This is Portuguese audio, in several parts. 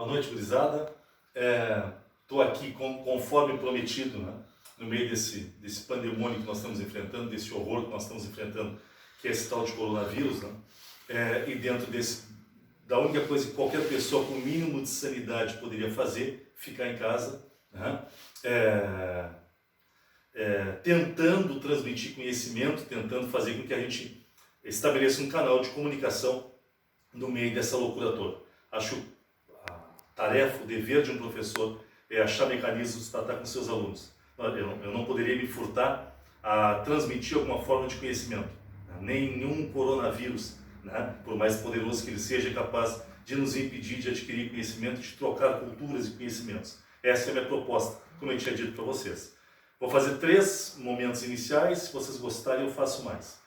Boa noite, gurizada. Estou aqui conforme prometido, né? No meio desse pandemônio que nós estamos enfrentando, desse horror que nós estamos enfrentando, que é esse tal de coronavírus, né? E dentro da única coisa que qualquer pessoa com o mínimo de sanidade poderia fazer, ficar em casa, né? Tentando transmitir conhecimento, tentando fazer com que a gente estabeleça um canal de comunicação no meio dessa loucura toda. Acho a tarefa, o dever de um professor é achar mecanismos para estar com seus alunos. Eu não poderia me furtar a transmitir alguma forma de conhecimento. Nenhum coronavírus, né, por mais poderoso que ele seja, é capaz de nos impedir de adquirir conhecimento, de trocar culturas e conhecimentos. Essa é a minha proposta, como eu tinha dito para vocês. Vou fazer 3 momentos iniciais, se vocês gostarem eu faço mais.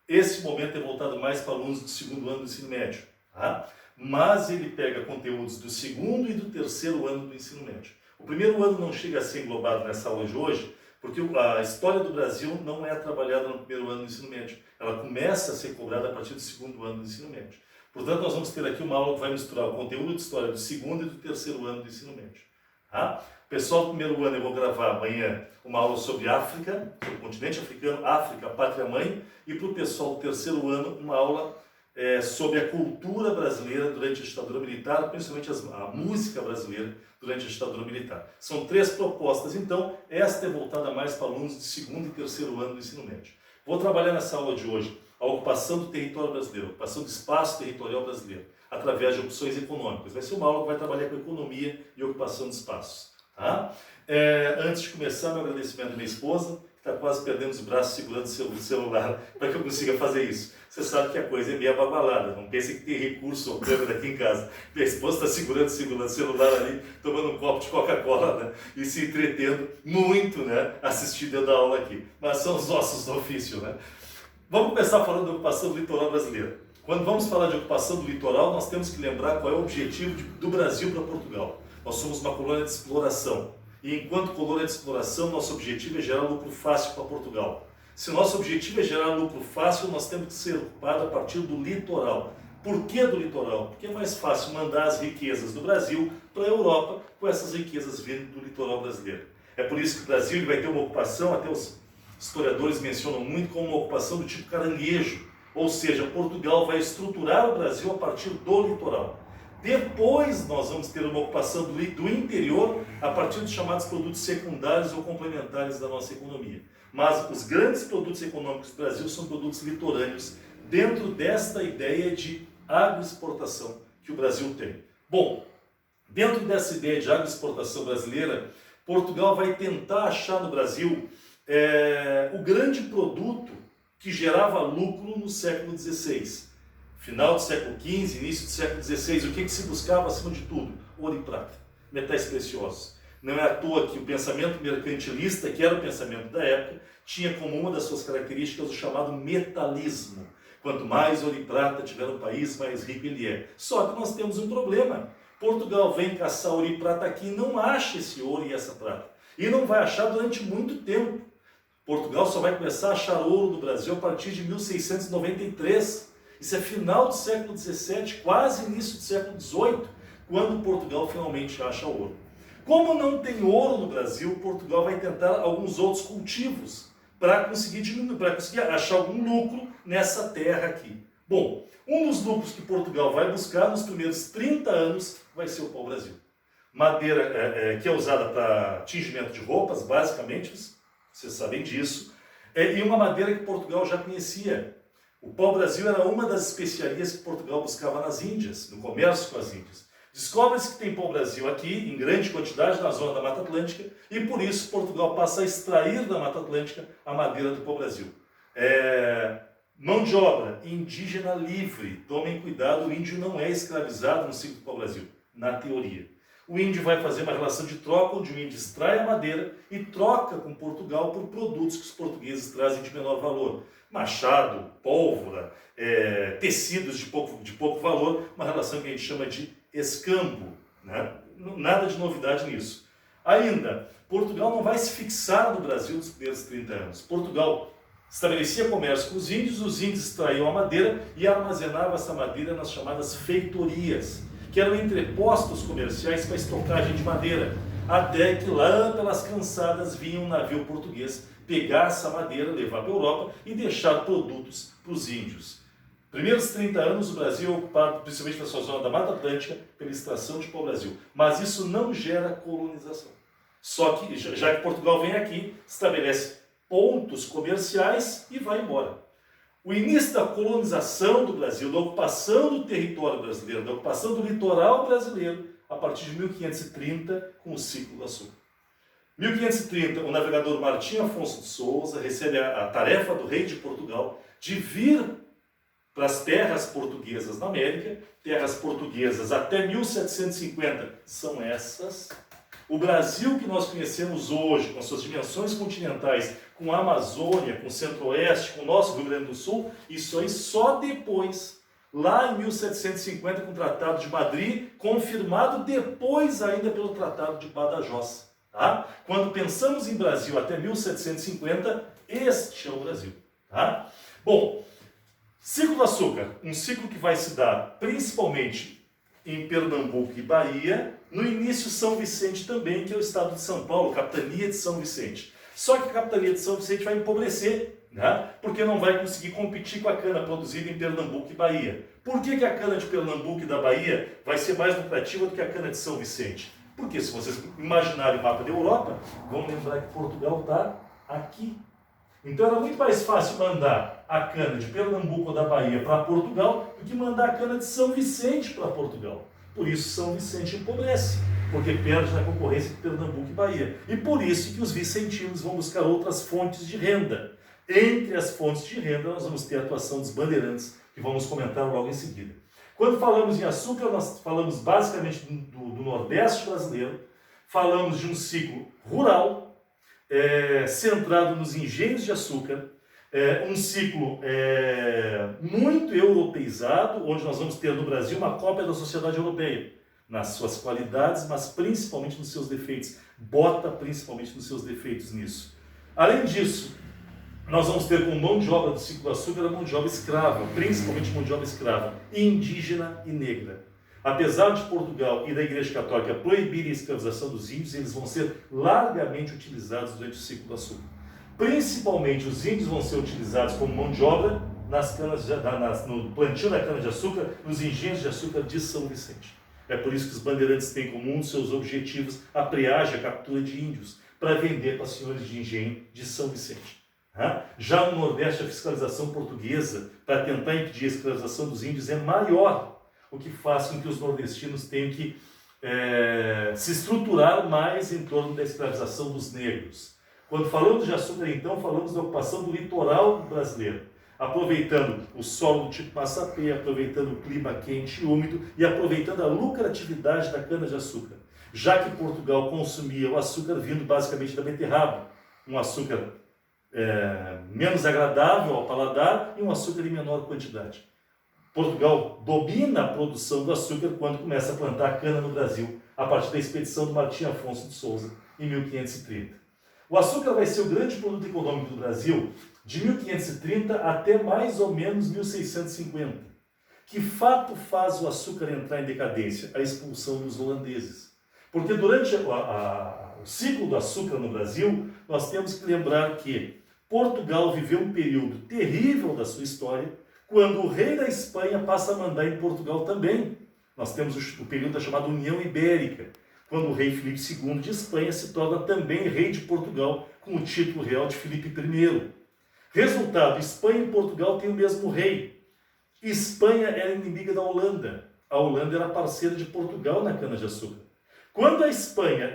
Esse momento é voltado mais para alunos do 2º ano do ensino médio, tá? Mas ele pega conteúdos do 2º e do 3º ano do ensino médio. O 1º ano não chega a ser englobado nessa aula de hoje, porque a história do Brasil não é trabalhada no 1º ano do ensino médio. Ela começa a ser cobrada a partir do 2º ano do ensino médio. Portanto, nós vamos ter aqui uma aula que vai misturar o conteúdo de história do 2º e do 3º ano do ensino médio. Tá? Pessoal do 1º ano, eu vou gravar amanhã uma aula sobre África, sobre o continente africano, África, pátria-mãe, e para o pessoal do 3º ano, uma aula sobre a cultura brasileira durante a ditadura militar, principalmente a música brasileira durante a ditadura militar. São 3 propostas, então, esta é voltada mais para alunos de 2º e 3º ano do ensino médio. Vou trabalhar nessa aula de hoje a ocupação do território brasileiro, a ocupação do espaço territorial brasileiro, através de opções econômicas. Vai ser uma aula que vai trabalhar com economia e ocupação de espaços. Tá? Antes de começar, meu agradecimento à minha esposa, que está quase perdendo os braços segurando o celular para que eu consiga fazer isso. Você sabe que a coisa é meio ababalada, não pense que tem recurso ou câmera aqui em casa. Minha esposa está segurando o celular ali, tomando um copo de Coca-Cola, né? E se entretendo muito, né? Assistindo a aula aqui. Mas são os ossos do ofício, né? Vamos começar falando da ocupação do litoral brasileiro. Quando vamos falar de ocupação do litoral, nós temos que lembrar qual é o objetivo do Brasil para Portugal. Nós somos uma colônia de exploração. E enquanto colônia de exploração, nosso objetivo é gerar lucro fácil para Portugal. Se o nosso objetivo é gerar lucro fácil, nós temos que ser ocupados a partir do litoral. Por que do litoral? Porque é mais fácil mandar as riquezas do Brasil para a Europa, com essas riquezas vindo do litoral brasileiro. É por isso que o Brasil ele vai ter uma ocupação, até os historiadores mencionam muito, como uma ocupação do tipo caranguejo. Ou seja, Portugal vai estruturar o Brasil a partir do litoral. Depois nós vamos ter uma ocupação do interior a partir dos chamados produtos secundários ou complementares da nossa economia. Mas os grandes produtos econômicos do Brasil são produtos litorâneos dentro desta ideia de agroexportação que o Brasil tem. Bom, dentro dessa ideia de agroexportação brasileira, Portugal vai tentar achar no Brasil o grande produto que gerava lucro no século XVI. Final do século XV, início do século XVI, o que se buscava acima de tudo? Ouro e prata, metais preciosos. Não é à toa que o pensamento mercantilista, que era o pensamento da época, tinha como uma das suas características o chamado metalismo. Quanto mais ouro e prata tiver um país, mais rico ele é. Só que nós temos um problema. Portugal vem caçar ouro e prata aqui e não acha esse ouro e essa prata. E não vai achar durante muito tempo. Portugal só vai começar a achar ouro no Brasil a partir de 1693. Isso é final do século XVII, quase início do século XVIII, quando Portugal finalmente acha ouro. Como não tem ouro no Brasil, Portugal vai tentar alguns outros cultivos para conseguir diminuir, para conseguir achar algum lucro nessa terra aqui. Bom, um dos lucros que Portugal vai buscar nos primeiros 30 anos vai ser o pau-brasil. Madeira que é usada para tingimento de roupas, basicamente, vocês sabem disso, e uma madeira que Portugal já conhecia. O pau-brasil era uma das especiarias que Portugal buscava nas Índias, no comércio com as Índias. Descobre-se que tem pau-brasil aqui, em grande quantidade, na zona da Mata Atlântica, e por isso Portugal passa a extrair da Mata Atlântica a madeira do pau-brasil. Mão de obra indígena livre. Tomem cuidado, o índio não é escravizado no ciclo do pau-brasil, na teoria. O índio vai fazer uma relação de troca, onde o índio extrai a madeira e troca com Portugal por produtos que os portugueses trazem de menor valor. Machado, pólvora, tecidos de pouco valor, uma relação que a gente chama de escambo, né? Nada de novidade nisso. Ainda, Portugal não vai se fixar no Brasil nos primeiros 30 anos. Portugal estabelecia comércio com os índios extraíam a madeira e armazenavam essa madeira nas chamadas feitorias. que eram entrepostos comerciais para estocagem de madeira, até que lá pelas cansadas vinha um navio português pegar essa madeira, levar para a Europa e deixar produtos para os índios. Primeiros 30 anos o Brasil é ocupado, principalmente na sua zona da Mata Atlântica, pela extração de pau-brasil. Mas isso não gera colonização. Só que, já que Portugal vem aqui, estabelece pontos comerciais e vai embora. O início da colonização do Brasil, da ocupação do território brasileiro, da ocupação do litoral brasileiro, a partir de 1530, com o ciclo do açúcar. 1530, o navegador Martim Afonso de Souza recebe a tarefa do rei de Portugal de vir para as terras portuguesas na América, terras portuguesas até 1750, são essas. O Brasil que nós conhecemos hoje, com suas dimensões continentais, com a Amazônia, com o Centro-Oeste, com o nosso Rio Grande do Sul, isso aí só depois, lá em 1750, com o Tratado de Madrid, confirmado depois ainda pelo Tratado de Badajoz. Tá? Quando pensamos em Brasil até 1750, este é o Brasil. Tá? Bom, ciclo do açúcar, um ciclo que vai se dar principalmente em Pernambuco e Bahia, no início São Vicente também, que é o estado de São Paulo, capitania de São Vicente. Só que a capitania de São Vicente vai empobrecer, né? Porque não vai conseguir competir com a cana produzida em Pernambuco e Bahia. Por que a cana de Pernambuco e da Bahia vai ser mais lucrativa do que a cana de São Vicente? Porque se vocês imaginarem o mapa da Europa, vão lembrar que Portugal está aqui. Então era muito mais fácil mandar a cana de Pernambuco ou da Bahia para Portugal do que mandar a cana de São Vicente para Portugal. Por isso São Vicente empobrece, porque perde na concorrência de Pernambuco e Bahia. E por isso que os vicentinos vão buscar outras fontes de renda. Entre as fontes de renda nós vamos ter a atuação dos bandeirantes, que vamos comentar logo em seguida. Quando falamos em açúcar, nós falamos basicamente do Nordeste brasileiro, falamos de um ciclo rural, centrado nos engenhos de açúcar, um ciclo muito europeizado, onde nós vamos ter no Brasil uma cópia da sociedade europeia, nas suas qualidades, mas principalmente nos seus defeitos. Bota principalmente nos seus defeitos nisso. Além disso, nós vamos ter como mão de obra do ciclo do açúcar a mão de obra escrava, principalmente mão de obra escrava, indígena e negra. Apesar de Portugal e da Igreja Católica proibirem a escravização dos índios, eles vão ser largamente utilizados durante o ciclo do açúcar. Principalmente os índios vão ser utilizados como mão de obra no plantio da cana-de-açúcar, nos engenhos de açúcar de São Vicente. É por isso que os bandeirantes têm como um dos seus objetivos a preagem, a captura de índios, para vender para os senhores de engenho de São Vicente. Já no Nordeste, a fiscalização portuguesa, para tentar impedir a escravização dos índios, é maior, o que faz com que os nordestinos tenham que se estruturar mais em torno da escravização dos negros. Quando falamos de açúcar, então, falamos da ocupação do litoral brasileiro, aproveitando o solo do tipo massapê, aproveitando o clima quente e úmido e aproveitando a lucratividade da cana-de-açúcar, já que Portugal consumia o açúcar vindo basicamente da beterraba, um açúcar menos agradável ao paladar e um açúcar em menor quantidade. Portugal domina a produção do açúcar quando começa a plantar cana no Brasil, a partir da expedição do Martim Afonso de Souza, em 1530. O açúcar vai ser o grande produto econômico do Brasil de 1530 até mais ou menos 1650. Que fato faz o açúcar entrar em decadência? A expulsão dos holandeses. Porque durante o ciclo do açúcar no Brasil, nós temos que lembrar que Portugal viveu um período terrível da sua história, quando o rei da Espanha passa a mandar em Portugal também. Nós temos o período da chamada União Ibérica, quando o rei Filipe II de Espanha se torna também rei de Portugal, com o título real de Filipe I. Resultado, Espanha e Portugal têm o mesmo rei. Espanha era inimiga da Holanda. A Holanda era parceira de Portugal na cana-de-açúcar. Quando a Espanha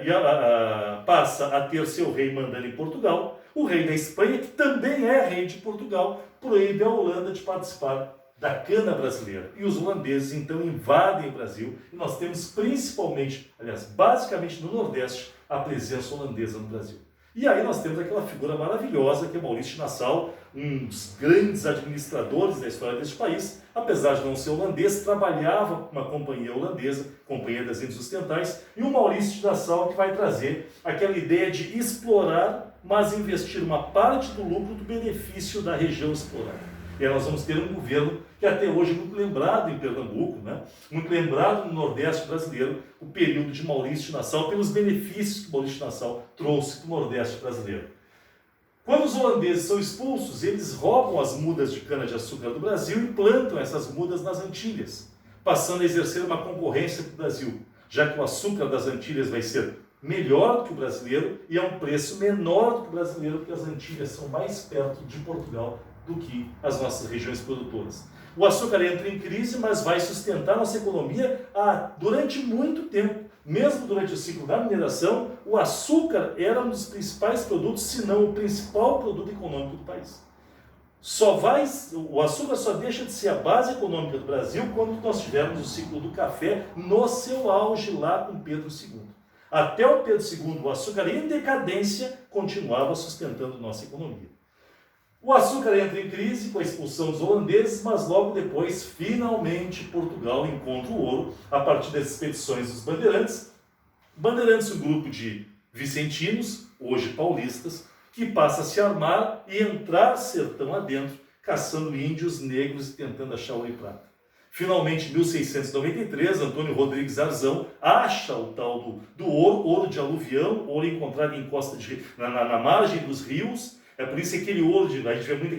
passa a ter seu rei mandando em Portugal, o rei da Espanha, que também é rei de Portugal, proíbe a Holanda de participar da cana brasileira. E os holandeses então invadem o Brasil e nós temos principalmente, aliás, basicamente no Nordeste, a presença holandesa no Brasil. E aí nós temos aquela figura maravilhosa que é Maurício de Nassau, um dos grandes administradores da história deste país, apesar de não ser holandês, trabalhava com uma companhia holandesa, Companhia das Índias Ocidentais, e o Maurício de Nassau que vai trazer aquela ideia de explorar, mas investir uma parte do lucro do benefício da região explorada. E aí nós vamos ter um governo que até hoje é muito lembrado em Pernambuco, né? Muito lembrado no Nordeste brasileiro, o período de Maurício de Nassau, pelos benefícios que Maurício de Nassau trouxe para o Nordeste brasileiro. Quando os holandeses são expulsos, eles roubam as mudas de cana-de-açúcar do Brasil e plantam essas mudas nas Antilhas, passando a exercer uma concorrência para o Brasil, já que o açúcar das Antilhas vai ser melhor do que o brasileiro e a um preço menor do que o brasileiro, porque as Antilhas são mais perto de Portugal do que as nossas regiões produtoras. O açúcar entra em crise, mas vai sustentar nossa economia durante muito tempo. Mesmo durante o ciclo da mineração, o açúcar era um dos principais produtos, se não o principal produto econômico do país. O açúcar só deixa de ser a base econômica do Brasil quando nós tivermos o ciclo do café no seu auge lá com Pedro II. Até o Pedro II, o açúcar em decadência continuava sustentando nossa economia. O açúcar entra em crise com a expulsão dos holandeses, mas logo depois, finalmente, Portugal encontra o ouro a partir das expedições dos bandeirantes. Bandeirantes, um grupo de vicentinos, hoje paulistas, que passa a se armar e entrar sertão adentro, caçando índios negros e tentando achar ouro e prata. Finalmente, em 1693, Antônio Rodrigues Arzão acha o tal do ouro, ouro de aluvião, ouro encontrado em na margem dos rios. É por isso que aquele ouro, a gente vê muito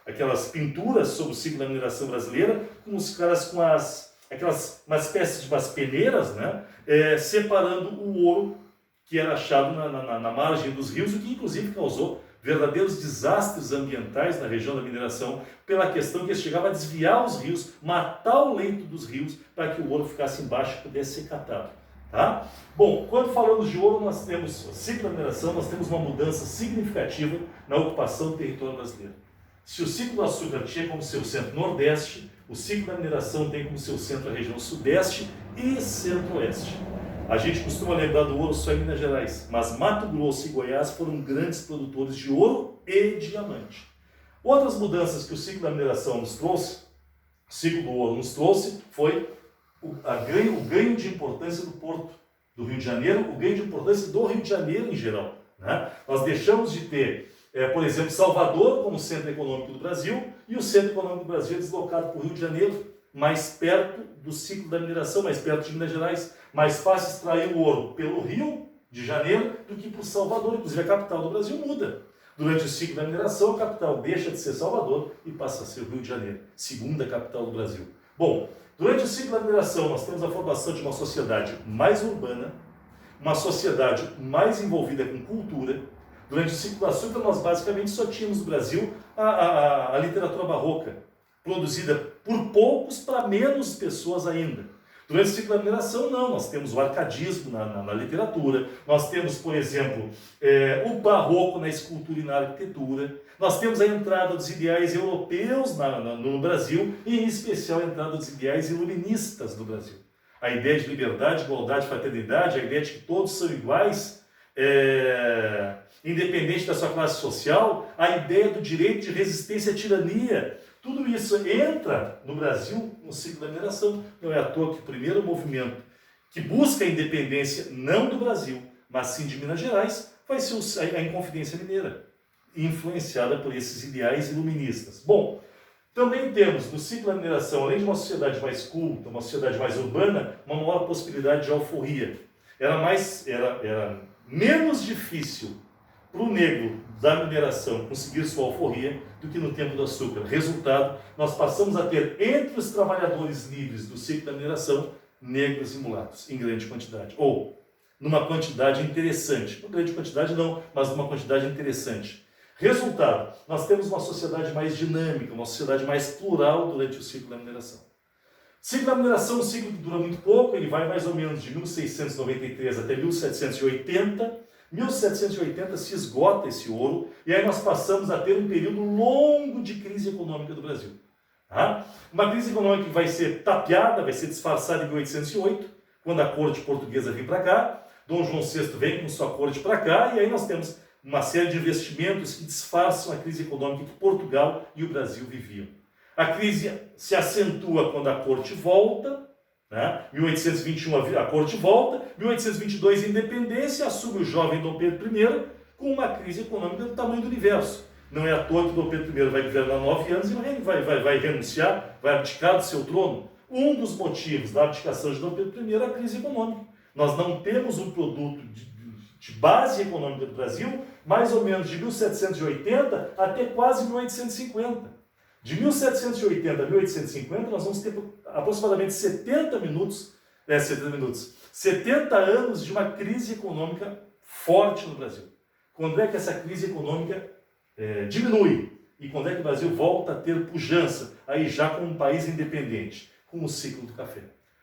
aquelas pinturas sobre o ciclo da mineração brasileira, com os caras com uma espécie de umas peneiras, né, separando o ouro que era achado na margem dos rios, o que inclusive causou verdadeiros desastres ambientais na região da mineração, pela questão que eles chegavam a desviar os rios, matar o leito dos rios, para que o ouro ficasse embaixo e pudesse ser catado. Tá? Bom, quando falamos de ouro, nós temos ciclo da mineração, nós temos uma mudança significativa na ocupação do território brasileiro. Se o ciclo do açúcar tinha como seu centro nordeste, o ciclo da mineração tem como seu centro a região sudeste e centro-oeste. A gente costuma lembrar do ouro só em Minas Gerais, mas Mato Grosso e Goiás foram grandes produtores de ouro e diamante. Outras mudanças que o ciclo da mineração nos trouxe, o ciclo do ouro nos trouxe, foi o ganho de importância do Porto do Rio de Janeiro, o ganho de importância do Rio de Janeiro em geral. Né? Nós deixamos de ter, por exemplo, Salvador como centro econômico do Brasil, e o centro econômico do Brasil é deslocado para o Rio de Janeiro, mais perto do ciclo da mineração, mais perto de Minas Gerais. Mais fácil extrair o ouro pelo Rio de Janeiro do que por Salvador. Inclusive a capital do Brasil muda. Durante o ciclo da mineração, a capital deixa de ser Salvador e passa a ser o Rio de Janeiro, segunda capital do Brasil. Bom, durante o ciclo da mineração, nós temos a formação de uma sociedade mais urbana, uma sociedade mais envolvida com cultura. Durante o ciclo do açúcar, nós basicamente só tínhamos no Brasil a literatura barroca, produzida por poucos para menos pessoas ainda. Durante o ciclo da mineração, não, nós temos o arcadismo na literatura, nós temos, por exemplo, o barroco na escultura e na arquitetura, nós temos a entrada dos ideais europeus no Brasil, e em especial a entrada dos ideais iluministas no Brasil. A ideia de liberdade, igualdade, fraternidade, a ideia de que todos são iguais, independente da sua classe social, a ideia do direito de resistência à tirania. Tudo isso entra no Brasil no ciclo da mineração. Não é à toa que o primeiro movimento que busca a independência, não do Brasil, mas sim de Minas Gerais, vai ser a Inconfidência Mineira, influenciada por esses ideais iluministas. Bom, também temos no ciclo da mineração, além de uma sociedade mais culta, uma sociedade mais urbana, uma maior possibilidade de alforria. Era menos difícil para o negro da mineração conseguir sua alforria do que no tempo do açúcar. Resultado, nós passamos a ter entre os trabalhadores livres do ciclo da mineração, negros e mulatos, em grande quantidade. Ou numa quantidade interessante. Não grande quantidade não, mas numa quantidade interessante. Resultado, nós temos uma sociedade mais dinâmica, uma sociedade mais plural durante o ciclo da mineração. O ciclo da mineração é um ciclo que dura muito pouco, ele vai mais ou menos de 1693 até 1780. 1780 se esgota esse ouro, e aí nós passamos a ter um período longo de crise econômica do Brasil. Tá? Uma crise econômica que vai ser tapeada, vai ser disfarçada em 1808, quando a corte portuguesa vem para cá, Dom João VI vem com sua corte para cá, e aí nós temos uma série de investimentos que disfarçam a crise econômica que Portugal e o Brasil viviam. A crise se acentua quando a corte volta, né? 1821 a corte volta, 1822 a independência, assume o jovem Dom Pedro I com uma crise econômica do tamanho do universo. Não é à toa que Dom Pedro I vai governar 9 anos e vai renunciar, vai abdicar do seu trono. Um dos motivos da abdicação de Dom Pedro I é a crise econômica. Nós não temos um produto de base econômica do Brasil, mais ou menos de 1780 até quase 1850. De 1780 a 1850, nós vamos ter aproximadamente 70 anos de uma crise econômica forte no Brasil. Quando é que essa crise econômica diminui? E quando é que o Brasil volta a ter pujança? Aí já como um país independente, com o ciclo do café.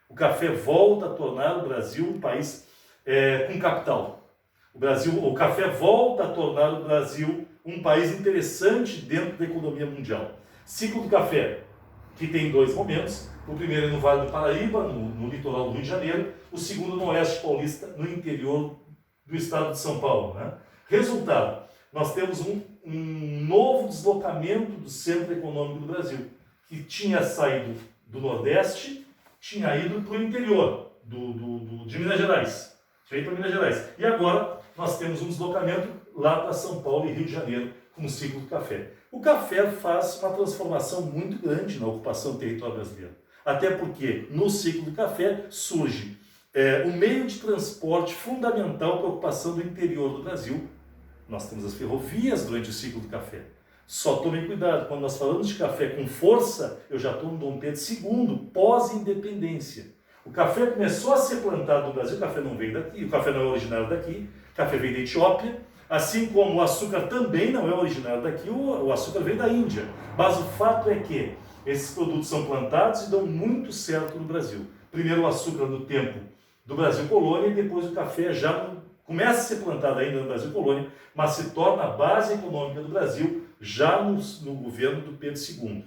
O café volta a tornar o Brasil um país com capital. O café volta a tornar o Brasil um país interessante dentro da economia mundial. Ciclo do café, que tem 2 momentos. O primeiro é no Vale do Paraíba, no litoral do Rio de Janeiro. O segundo no Oeste Paulista, no interior do estado de São Paulo. Né? Resultado, nós temos um novo deslocamento do centro econômico do Brasil, que tinha saído do Nordeste, tinha ido para o interior de Minas Gerais. Tinha ido para Minas Gerais. E agora nós temos um deslocamento lá para São Paulo e Rio de Janeiro, com o ciclo do café. O café faz uma transformação muito grande na ocupação do território brasileiro. Até porque no ciclo do café surge um meio de transporte fundamental para a ocupação do interior do Brasil. Nós temos as ferrovias durante o ciclo do café. Só tomem cuidado, quando nós falamos de café com força, eu já estou no Dom Pedro II, pós-independência. O café começou a ser plantado no Brasil, o café não veio daqui, o café não é originário daqui, o café veio da Etiópia, assim como o açúcar também não é originário daqui, o açúcar veio da Índia. Mas o fato é que esses produtos são plantados e dão muito certo no Brasil. Primeiro o açúcar no tempo do Brasil Colônia e depois o café já começa a ser plantado ainda no Brasil Colônia, mas se torna a base econômica do Brasil já no governo do Pedro II.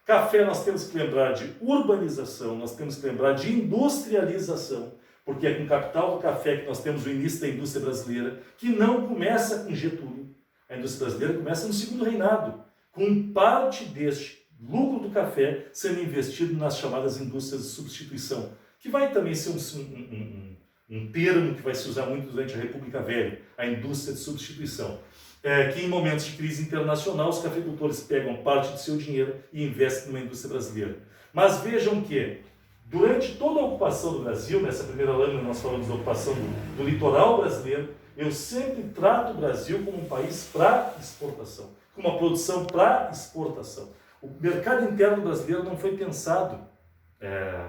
Café nós temos que lembrar de urbanização, nós temos que lembrar de industrialização, porque é com o capital do café que nós temos o início da indústria brasileira, que não começa com Getúlio. A indústria brasileira começa no segundo reinado, com parte deste lucro do café sendo investido nas chamadas indústrias de substituição, que vai também ser um termo que vai se usar muito durante a República Velha, a indústria de substituição. Que em momentos de crise internacional os cafeicultores pegam parte do seu dinheiro e investem numa indústria brasileira. Mas vejam que, durante toda a ocupação do Brasil, nessa primeira lâmina nós falamos da ocupação do litoral brasileiro, eu sempre trato o Brasil como um país para exportação, com uma produção para exportação. O mercado interno brasileiro não foi pensado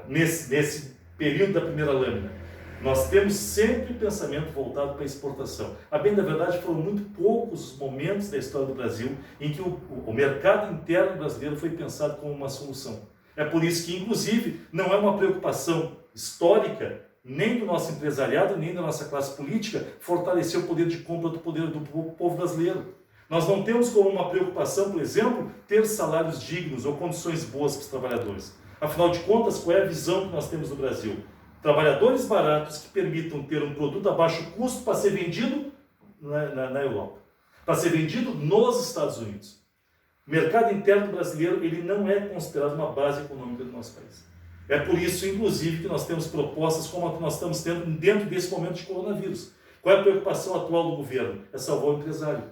nesse período da primeira lâmina. Nós temos sempre pensamento voltado para a exportação. A bem da verdade, foram muito poucos os momentos da história do Brasil em que o mercado interno brasileiro foi pensado como uma solução. É por isso que, inclusive, não é uma preocupação histórica, nem do nosso empresariado, nem da nossa classe política, fortalecer o poder de compra do povo brasileiro. Nós não temos como uma preocupação, por exemplo, ter salários dignos ou condições boas para os trabalhadores. Afinal de contas, qual é a visão que nós temos no Brasil? Trabalhadores baratos que permitam ter um produto a baixo custo para ser vendido na Europa, para ser vendido nos Estados Unidos. O mercado interno brasileiro ele não é considerado uma base econômica do nosso país. É por isso, inclusive, que nós temos propostas como a que nós estamos tendo dentro desse momento de coronavírus. Qual é a preocupação atual do governo? É salvar o empresário.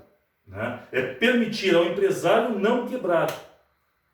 Né? É permitir ao empresário não quebrar.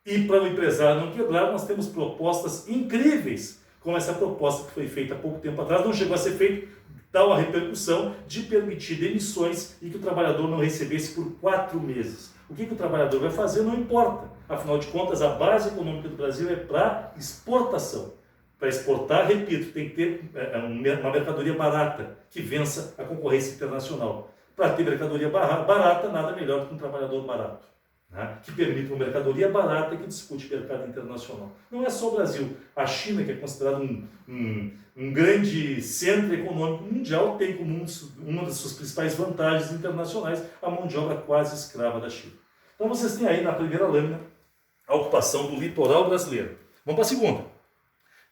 E para o empresário não quebrar, nós temos propostas incríveis, como essa proposta que foi feita há pouco tempo atrás, não chegou a ser feita tal a repercussão de permitir demissões e que o trabalhador não recebesse por 4 meses. O que o trabalhador vai fazer não importa. Afinal de contas, a base econômica do Brasil é para exportação. Para exportar, repito, tem que ter uma mercadoria barata, que vença a concorrência internacional. Para ter mercadoria barata, nada melhor do que um trabalhador barato, né? Que permita uma mercadoria barata que dispute o mercado internacional. Não é só o Brasil. A China, que é considerado um grande centro econômico mundial, tem como uma das suas principais vantagens internacionais a mão de obra quase escrava da China. Então vocês têm aí na primeira lâmina a ocupação do litoral brasileiro. Vamos para a segunda.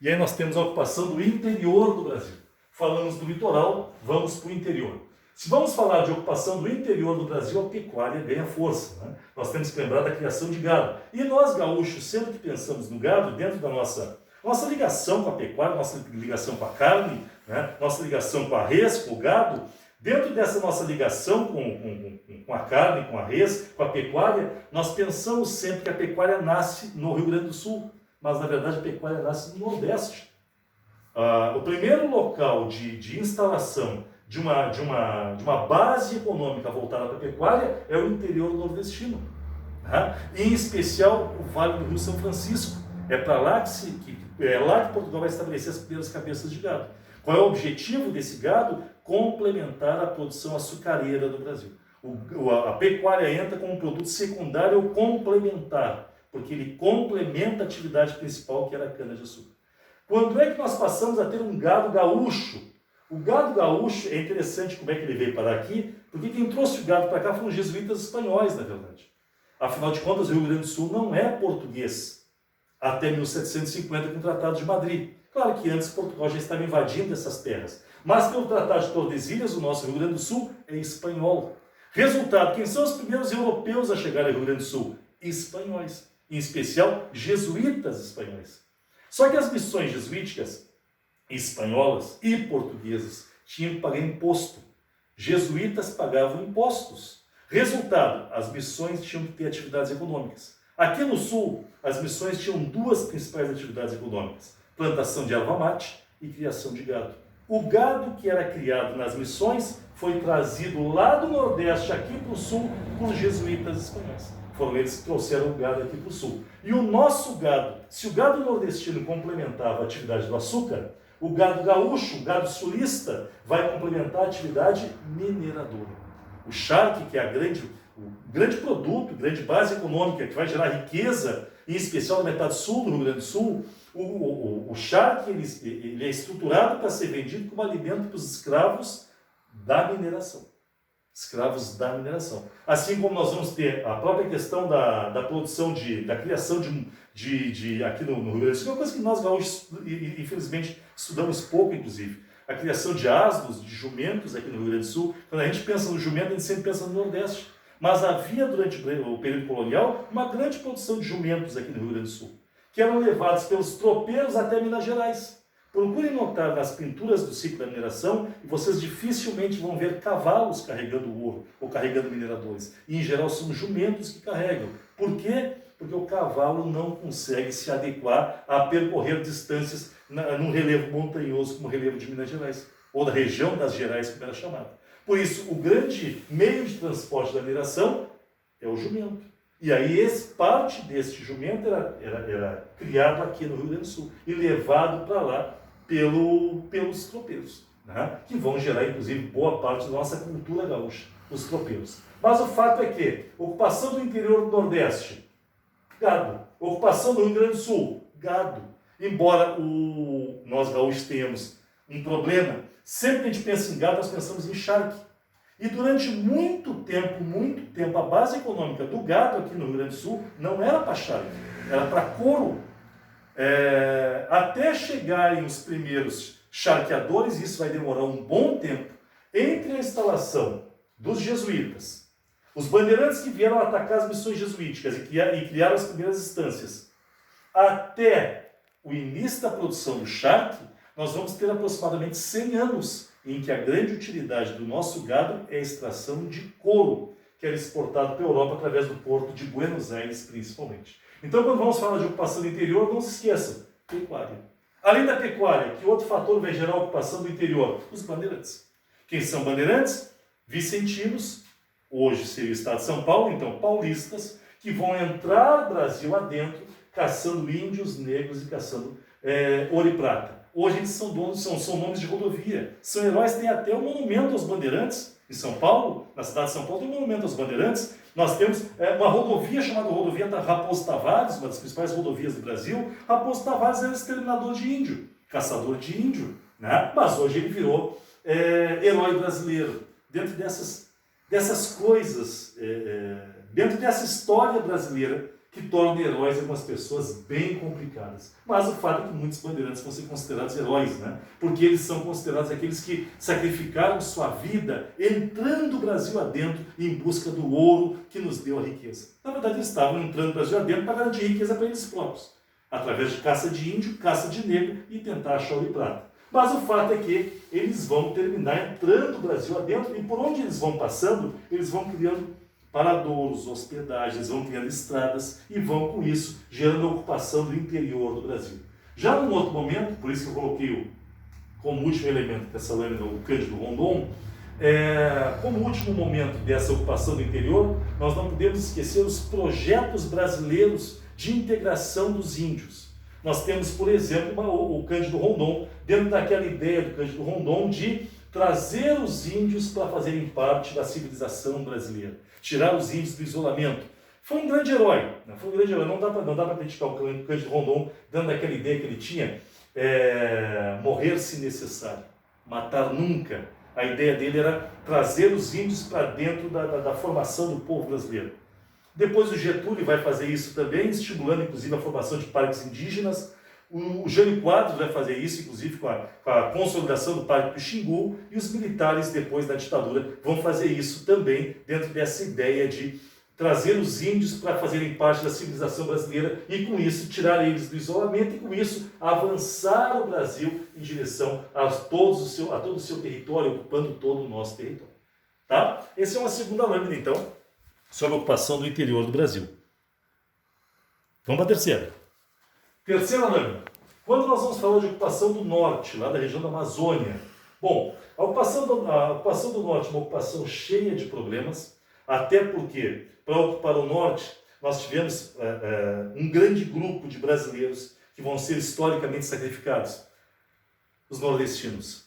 E aí nós temos a ocupação do interior do Brasil. Falamos do litoral, vamos para o interior. Se vamos falar de ocupação do interior do Brasil, a pecuária ganha força. Né? Nós temos que lembrar da criação de gado. E nós, gaúchos, sempre que pensamos no gado, dentro da nossa ligação com a pecuária, nossa ligação com a carne, né? Nossa ligação com a res, com o gado, Dentro dessa nossa ligação com a carne, com a res, com a pecuária, nós pensamos sempre que a pecuária nasce no Rio Grande do Sul, mas na verdade a pecuária nasce no Nordeste. O primeiro local de instalação de uma base econômica voltada para a pecuária é o interior nordestino, né? Em especial o Vale do Rio São Francisco. É para lá que Portugal vai estabelecer as primeiras cabeças de gado. Qual é o objetivo desse gado? Complementar a produção açucareira do Brasil. A pecuária entra como um produto secundário ou complementar, porque ele complementa a atividade principal, que era a cana-de-açúcar. Quando é que nós passamos a ter um gado gaúcho? O gado gaúcho, é interessante como é que ele veio parar aqui, porque quem trouxe o gado para cá foram os jesuítas espanhóis, na verdade. Afinal de contas, o Rio Grande do Sul não é português até 1750, com o Tratado de Madrid. Claro que antes Portugal já estava invadindo essas terras, mas pelo Tratado de Tordesilhas, o nosso Rio Grande do Sul é espanhol. Resultado, quem são os primeiros europeus a chegar ao Rio Grande do Sul? Espanhóis, em especial jesuítas espanhóis. Só que as missões jesuíticas, espanholas e portuguesas, tinham que pagar imposto. Jesuítas pagavam impostos. Resultado, as missões tinham que ter atividades econômicas. Aqui no Sul, as missões tinham duas principais atividades econômicas: plantação de erva mate e criação de gado. O gado que era criado nas missões foi trazido lá do Nordeste aqui para o Sul por jesuítas espanhóis. Foram eles que trouxeram o gado aqui para o Sul. E o nosso gado, se o gado nordestino complementava a atividade do açúcar, o gado gaúcho, o gado sulista, vai complementar a atividade mineradora. O charque, que é o grande produto, grande base econômica que vai gerar riqueza, em especial na metade sul do Rio Grande do Sul, o charque ele é estruturado para ser vendido como alimento para os escravos da mineração. Escravos da mineração. Assim como nós vamos ter a própria questão da produção, da criação aqui no Rio Grande do Sul, é uma coisa que nós gaúchos, infelizmente, estudamos pouco, inclusive. A criação de asnos, de jumentos aqui no Rio Grande do Sul. Quando a gente pensa no jumento, a gente sempre pensa no Nordeste. Mas havia, durante o período colonial, uma grande produção de jumentos aqui no Rio Grande do Sul, que eram levados pelos tropeiros até Minas Gerais. Procurem notar nas pinturas do ciclo da mineração, e vocês dificilmente vão ver cavalos carregando ouro ou carregando mineradores. E, em geral, são jumentos que carregam. Por quê? Porque o cavalo não consegue se adequar a percorrer distâncias num relevo montanhoso como o relevo de Minas Gerais, ou da região das Gerais, como era chamado. Por isso, o grande meio de transporte da mineração é o jumento. E aí, parte deste jumento era criado aqui no Rio Grande do Sul e levado para lá pelos tropeiros, né? Que vão gerar, inclusive, boa parte da nossa cultura gaúcha, os tropeiros. Mas o fato é que ocupação do interior do Nordeste, gado. Ocupação do Rio Grande do Sul, gado. Embora nós gaúchos tenhamos um problema, sempre que a gente pensa em gado, nós pensamos em charque. E durante muito tempo, a base econômica do gado aqui no Rio Grande do Sul não era para charque, era para couro. Até chegarem os primeiros charqueadores, isso vai demorar um bom tempo, entre a instalação dos jesuítas, os bandeirantes que vieram atacar as missões jesuíticas e criaram as primeiras instâncias, até o início da produção do charque, nós vamos ter aproximadamente 100 anos em que a grande utilidade do nosso gado é a extração de couro, que era exportado para a Europa através do porto de Buenos Aires, principalmente. Então, quando vamos falar de ocupação do interior, não se esqueçam, pecuária. Além da pecuária, que outro fator vai gerar a ocupação do interior? Os bandeirantes. Quem são bandeirantes? Vicentinos, hoje seria o estado de São Paulo, então paulistas, que vão entrar Brasil adentro, caçando índios, negros e caçando ouro e prata. Hoje eles são donos, são nomes de rodovia. São heróis, tem até um monumento aos bandeirantes. Em São Paulo, na cidade de São Paulo, tem um monumento aos bandeirantes. Nós temos uma rodovia chamada Rodovia Raposo Tavares, uma das principais rodovias do Brasil. Raposo Tavares era exterminador de índio, caçador de índio, né? Mas hoje ele virou herói brasileiro. Dentro dessas coisas, dentro dessa história brasileira, que torna heróis algumas pessoas bem complicadas. Mas o fato é que muitos bandeirantes vão ser considerados heróis, né? Porque eles são considerados aqueles que sacrificaram sua vida entrando o Brasil adentro em busca do ouro que nos deu a riqueza. Na verdade, eles estavam entrando o Brasil adentro para garantir riqueza para eles próprios, através de caça de índio, caça de negro e tentar achar ouro e prata. Mas o fato é que eles vão terminar entrando o Brasil adentro, e por onde eles vão passando, eles vão criando paradouros, hospedagens, vão criando estradas e vão, com isso, gerando a ocupação do interior do Brasil. Já num outro momento, por isso que eu coloquei como último elemento dessa lâmina o Cândido Rondon, como último momento dessa ocupação do interior, nós não podemos esquecer os projetos brasileiros de integração dos índios. Nós temos, por exemplo, o Cândido Rondon, dentro daquela ideia do Cândido Rondon de trazer os índios para fazerem parte da civilização brasileira, tirar os índios do isolamento. Foi um grande herói, né? Foi um grande herói. Não dá para criticar o Cândido Rondon, dando aquela ideia que ele tinha, morrer se necessário, matar nunca. A ideia dele era trazer os índios para dentro da formação do povo brasileiro. Depois o Getúlio vai fazer isso também, estimulando inclusive a formação de parques indígenas. O Jânio Quadros vai fazer isso, inclusive com a consolidação do Parque do Xingu, e os militares, depois da ditadura, vão fazer isso também dentro dessa ideia de trazer os índios para fazerem parte da civilização brasileira e, com isso, tirar eles do isolamento e, com isso, avançar o Brasil em direção a todo o seu território, ocupando todo o nosso território. Tá? Essa é uma segunda lâmina, então, sobre a ocupação do interior do Brasil. Vamos para a terceira. Terceira lâmina. Quando nós vamos falar de ocupação do norte, lá da região da Amazônia. Bom, a ocupação do norte é uma ocupação cheia de problemas, até porque, para ocupar o norte, nós tivemos um grande grupo de brasileiros que vão ser historicamente sacrificados. Os nordestinos.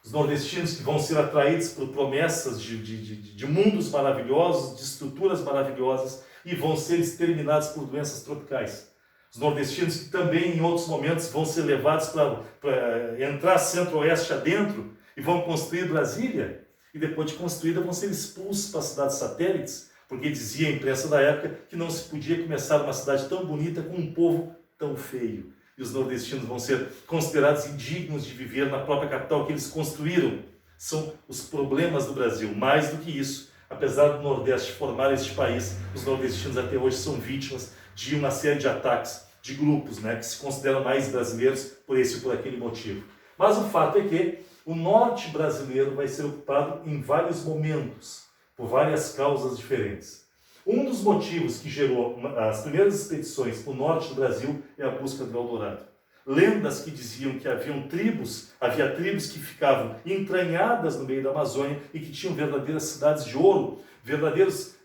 Os nordestinos que vão ser atraídos por promessas de mundos maravilhosos, de estruturas maravilhosas, e vão ser exterminados por doenças tropicais. Os nordestinos que também, em outros momentos, vão ser levados para entrar centro-oeste adentro e vão construir Brasília, e depois de construída vão ser expulsos para cidades satélites, porque dizia a imprensa da época que não se podia começar uma cidade tão bonita com um povo tão feio. E os nordestinos vão ser considerados indignos de viver na própria capital que eles construíram. São os problemas do Brasil. Mais do que isso, apesar do Nordeste formar este país, os nordestinos até hoje são vítimas de uma série de ataques de grupos, né, que se consideram mais brasileiros por esse ou por aquele motivo. Mas o fato é que o norte brasileiro vai ser ocupado em vários momentos, por várias causas diferentes. Um dos motivos que gerou as primeiras expedições para o norte do Brasil é a busca do Eldorado. Lendas que diziam que havia tribos que ficavam entranhadas no meio da Amazônia e que tinham verdadeiras cidades de ouro, verdadeiras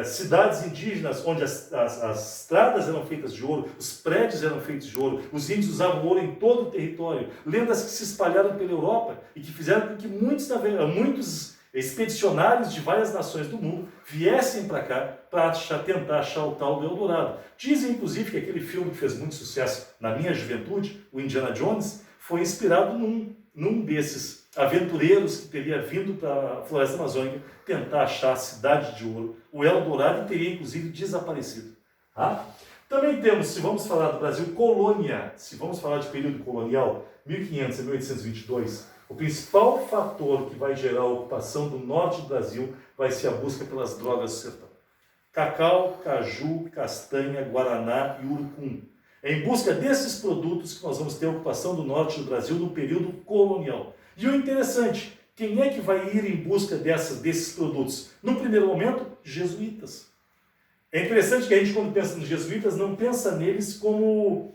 cidades indígenas, onde as estradas eram feitas de ouro, os prédios eram feitos de ouro, os índios usavam ouro em todo o território. Lendas que se espalharam pela Europa e que fizeram com que muitos expedicionários de várias nações do mundo viessem para cá para tentar achar o tal do Eldorado. Dizem, inclusive, que aquele filme que fez muito sucesso na minha juventude, o Indiana Jones, foi inspirado num desses aventureiros que teria vindo para a floresta amazônica tentar achar a cidade de ouro, o Eldorado, teria inclusive desaparecido. Tá? Também temos, se vamos falar do Brasil colônia, se vamos falar de período colonial, 1500 a 1822, o principal fator que vai gerar a ocupação do norte do Brasil vai ser a busca pelas drogas do sertão. Cacau, caju, castanha, guaraná e urucum. É em busca desses produtos que nós vamos ter a ocupação do norte do Brasil no período colonial. E o interessante, quem é que vai ir em busca desses produtos? No primeiro momento, jesuítas. É interessante que a gente, quando pensa nos jesuítas, não pensa neles como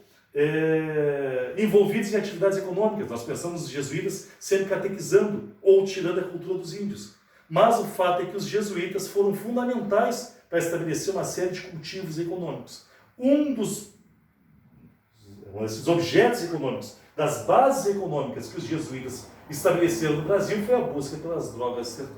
envolvidos em atividades econômicas. Nós pensamos nos jesuítas sempre catequizando ou tirando a cultura dos índios. Mas o fato é que os jesuítas foram fundamentais para estabelecer uma série de cultivos econômicum desses objetos econômicos, das bases econômicas que os jesuítas estabeleceram no Brasil foi a busca pelas drogas do sertão.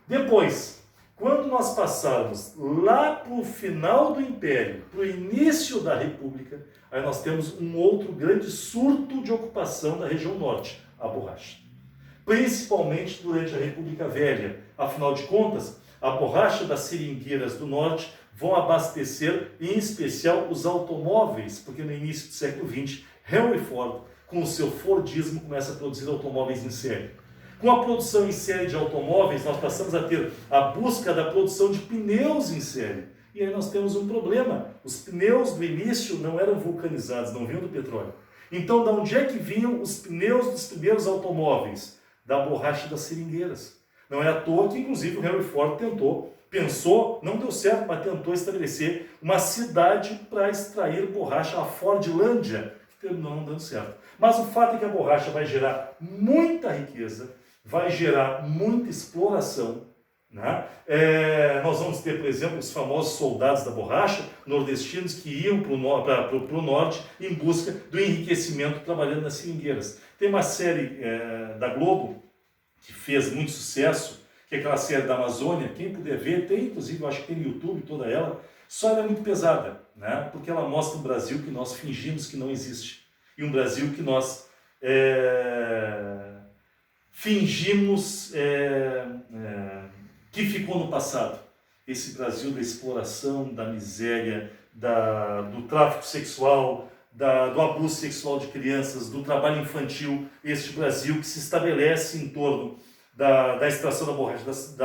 Depois, quando nós passarmos lá para o final do Império, para o início da República, aí nós temos um outro grande surto de ocupação da região norte, a borracha. Principalmente durante a República Velha. Afinal de contas, a borracha das seringueiras do norte vão abastecer, em especial, os automóveis, porque no início do século XX, Henry Ford, com o seu Fordismo, começa a produzir automóveis em série. Com a produção em série de automóveis, nós passamos a ter a busca da produção de pneus em série. E aí nós temos um problema. Os pneus do início não eram vulcanizados, não vinham do petróleo. Então, de onde é que vinham os pneus dos primeiros automóveis? Da borracha das seringueiras. Não é à toa que, inclusive, o Henry Ford pensou, não deu certo, mas tentou estabelecer uma cidade para extrair borracha, a Fordlândia, que terminou não dando certo. Mas o fato é que a borracha vai gerar muita riqueza, vai gerar muita exploração, né? Nós vamos ter, por exemplo, os famosos soldados da borracha, nordestinos, que iam para o norte em busca do enriquecimento trabalhando nas seringueiras. Tem uma série da Globo que fez muito sucesso, que é aquela série da Amazônia. Quem puder ver, tem, inclusive, eu acho que tem no YouTube toda ela, só ela é muito pesada, né? Porque ela mostra um Brasil que nós fingimos que não existe, e um Brasil que nós fingimos que ficou no passado. Esse Brasil da exploração, da miséria, do tráfico sexual, do abuso sexual de crianças, do trabalho infantil, este Brasil que se estabelece em torno da extração da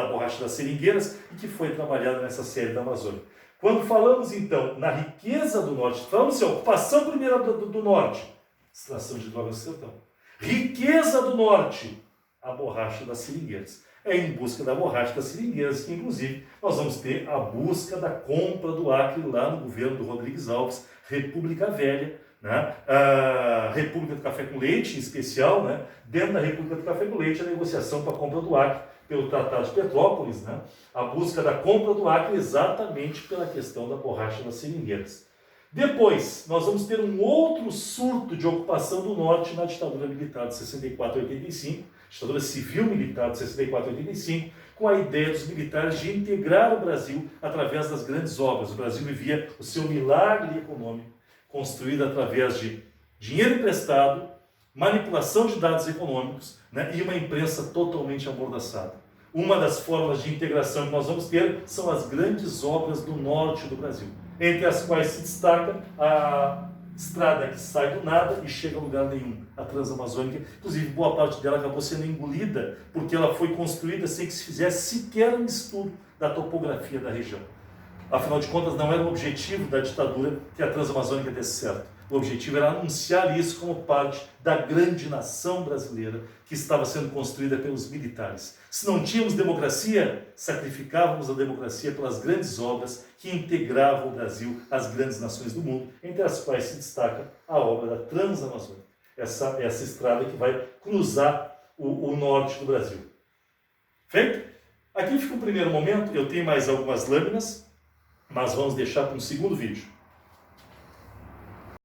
borracha das seringueiras e que foi trabalhado nessa série da Amazônia. Quando falamos, então, na riqueza do Norte, falamos assim, ocupação primeira do Norte, extração de drogas do sertão. Riqueza do Norte, a borracha das seringueiras. É em busca da borracha das seringueiras que, inclusive, nós vamos ter a busca da compra do Acre lá no governo do Rodrigues Alves, República Velha, né? A República do Café com Leite, em especial, né? Dentro da República do Café com Leite, a negociação para a compra do Acre pelo Tratado de Petrópolis, né? A busca da compra do Acre exatamente pela questão da borracha das seringueiras. Depois, nós vamos ter um outro surto de ocupação do Norte na ditadura militar de 64 a 85, ditadura civil-militar de 64 a 85, com a ideia dos militares de integrar o Brasil através das grandes obras. O Brasil vivia o seu milagre econômico, construído através de dinheiro emprestado, manipulação de dados econômicos, né, e uma imprensa totalmente amordaçada. Uma das formas de integração que nós vamos ter são as grandes obras do norte do Brasil, entre as quais se destaca a estrada que sai do nada e chega a lugar nenhum, a Transamazônica. Inclusive, boa parte dela acabou sendo engolida porque ela foi construída sem que se fizesse sequer um estudo da topografia da região. Afinal de contas, não era o objetivo da ditadura que a Transamazônica desse certo. O objetivo era anunciar isso como parte da grande nação brasileira que estava sendo construída pelos militares. Se não tínhamos democracia, sacrificávamos a democracia pelas grandes obras que integravam o Brasil às grandes nações do mundo, entre as quais se destaca a obra da Transamazônica, essa estrada que vai cruzar o norte do Brasil. Feito? Aqui fica um primeiro momento, eu tenho mais algumas lâminas, mas vamos deixar para um segundo vídeo.